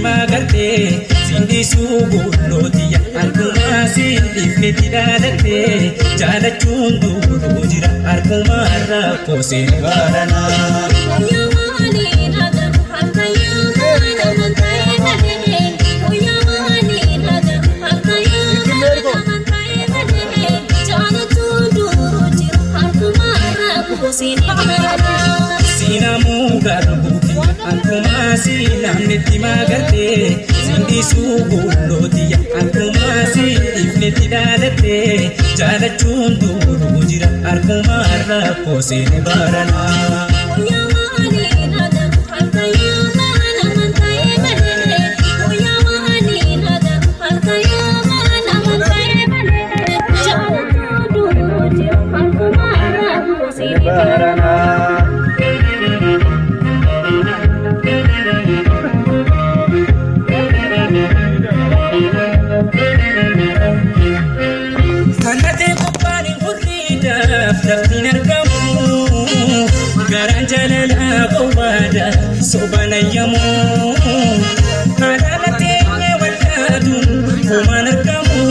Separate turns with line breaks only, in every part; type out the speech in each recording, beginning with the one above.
magarte sindi subullotiya arkuma sindi tidadate jala chunduru jira arkuma rakko sen barana Sinamu garbu arkuma sinamnetti magarte sindi subullotiya arkuma sindi tidadate jala chunduru jira arkuma rakko sen barana Kanate kopani hurrida naftin argamu garan jalala qawada sobana yamu adalate waladun koman argamu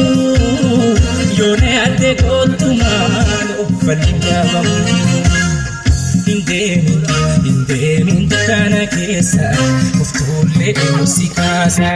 yone ate kotumano faligamu Indemi kana kesa uftule musikasa